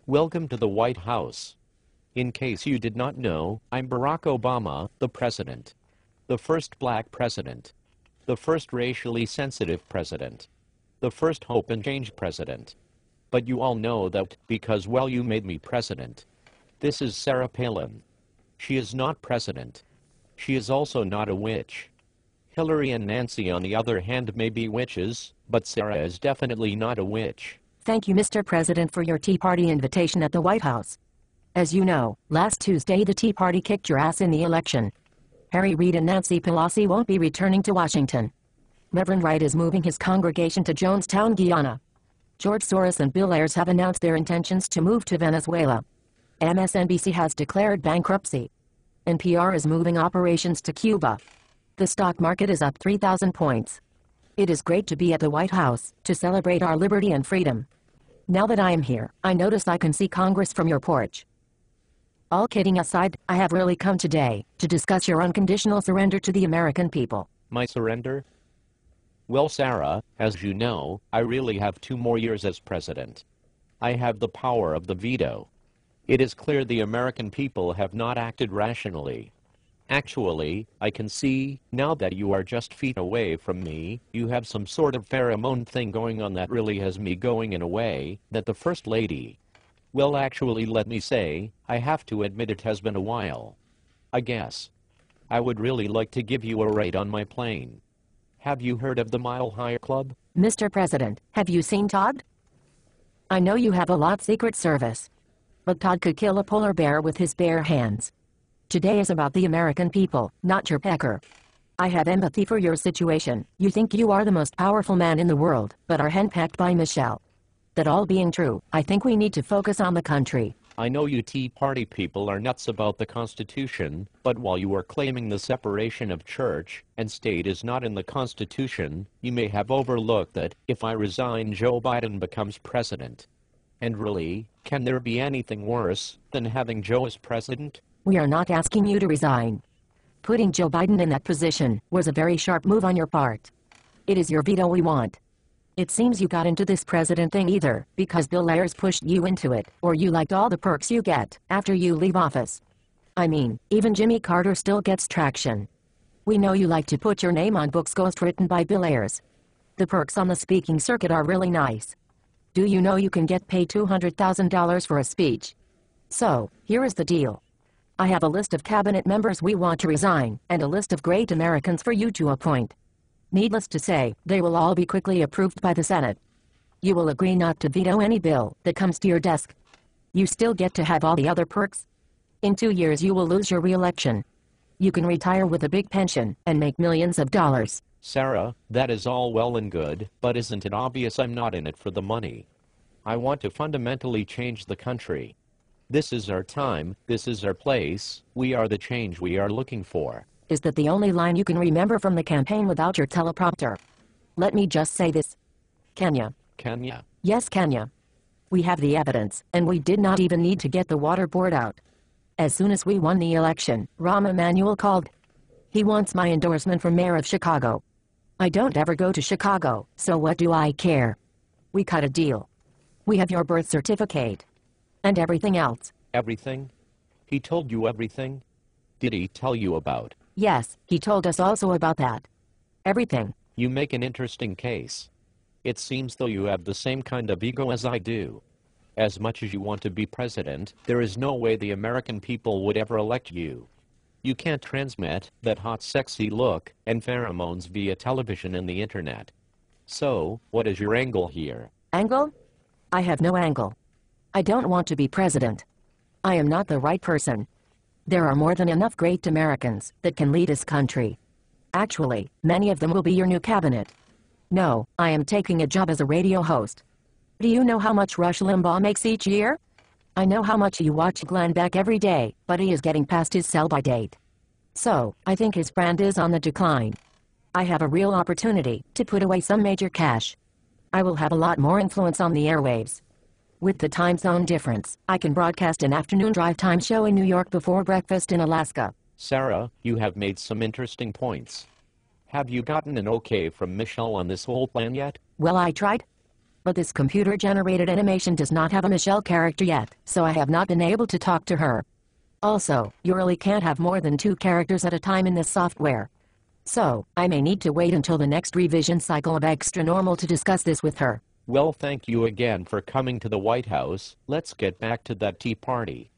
Welcome to the White House. In case you did not know, I'm Barack Obama, the president. The first black president. The first racially sensitive president. The first hope and change president. But you all know that because, well, you made me president. This is Sarah Palin. She is not president. She is also not a witch. Hillary and Nancy, on the other hand, may be witches, but Sarah is definitely not a witch. Thank you, Mr. President, for your Tea Party invitation at the White House. As you know, last Tuesday the Tea Party kicked your ass in the election. Harry Reid and Nancy Pelosi won't be returning to Washington. Reverend Wright is moving his congregation to Jonestown, Guyana. George Soros and Bill Ayers have announced their intentions to move to Venezuela. MSNBC has declared bankruptcy. NPR is moving operations to Cuba. The stock market is up 3,000 points. It is great to be at the White House to celebrate our liberty and freedom. Now that I am here, I notice I can see Congress from your porch. All kidding aside, I have really come today to discuss your unconditional surrender to the American people. My surrender? Well, Sarah, as you know, I really have 2 more years as president. I have the power of the veto. It is clear the American people have not acted rationally. Actually, I can see, now that you are just feet away from me, you have some sort of pheromone thing going on that really has me going in a way that the First Lady... Well, actually, let me say, I have to admit it has been a while. I guess. I would really like to give you a ride on my plane. Have you heard of the Mile High Club? Mr. President, have you seen Todd? I know you have a lot Secret Service. But Todd could kill a polar bear with his bare hands. Today is about the American people, not your pecker. I have empathy for your situation. You think you are the most powerful man in the world, but are henpecked by Michelle. That all being true, I think we need to focus on the country. I know you Tea Party people are nuts about the Constitution, but while you are claiming the separation of church and state is not in the Constitution, you may have overlooked that if I resign, Joe Biden becomes president. And really, can there be anything worse than having Joe as president? We are not asking you to resign. Putting Joe Biden in that position was a very sharp move on your part. It is your veto we want. It seems you got into this president thing either because Bill Ayers pushed you into it, or you liked all the perks you get after you leave office. I mean, even Jimmy Carter still gets traction. We know you like to put your name on books ghostwritten by Bill Ayers. The perks on the speaking circuit are really nice. Do you know you can get paid $200,000 for a speech? So, here is the deal. I have a list of cabinet members we want to resign, and a list of great Americans for you to appoint. Needless to say, they will all be quickly approved by the Senate. You will agree not to veto any bill that comes to your desk. You still get to have all the other perks. In 2 years you will lose your re-election. You can retire with a big pension and make millions of dollars. Sarah, that is all well and good, but isn't it obvious I'm not in it for the money? I want to fundamentally change the country. This is our time, this is our place, we are the change we are looking for. Is that the only line you can remember from the campaign without your teleprompter? Let me just say this. Kenya. Kenya? Yes, Kenya. We have the evidence, and we did not even need to get the water board out. As soon as we won the election, Rahm Emanuel called. He wants my endorsement for mayor of Chicago. I don't ever go to Chicago, so what do I care? We cut a deal. We have your birth certificate. And everything else. Everything? He told you everything? Did he tell you about? Yes, he told us also about that. Everything. You make an interesting case. It seems though you have the same kind of ego as I do. As much as you want to be president, there is no way the American people would ever elect you. You can't transmit that hot sexy look and pheromones via television and the internet. So, what is your angle here? Angle? I have no angle. I don't want to be president. I am not the right person. There are more than enough great Americans that can lead this country. Actually, many of them will be your new cabinet. No, I am taking a job as a radio host. Do you know how much Rush Limbaugh makes each year? I know how much you watch Glenn Beck every day, but he is getting past his sell-by date. So, I think his brand is on the decline. I have a real opportunity to put away some major cash. I will have a lot more influence on the airwaves. With the time zone difference, I can broadcast an afternoon drive time show in New York before breakfast in Alaska. Sarah, you have made some interesting points. Have you gotten an okay from Michelle on this whole plan yet? Well, I tried. But this computer-generated animation does not have a Michelle character yet, so I have not been able to talk to her. Also, you really can't have more than 2 characters at a time in this software. So, I may need to wait until the next revision cycle of Extra Normal to discuss this with her. Well, thank you again for coming to the White House. Let's get back to that tea party.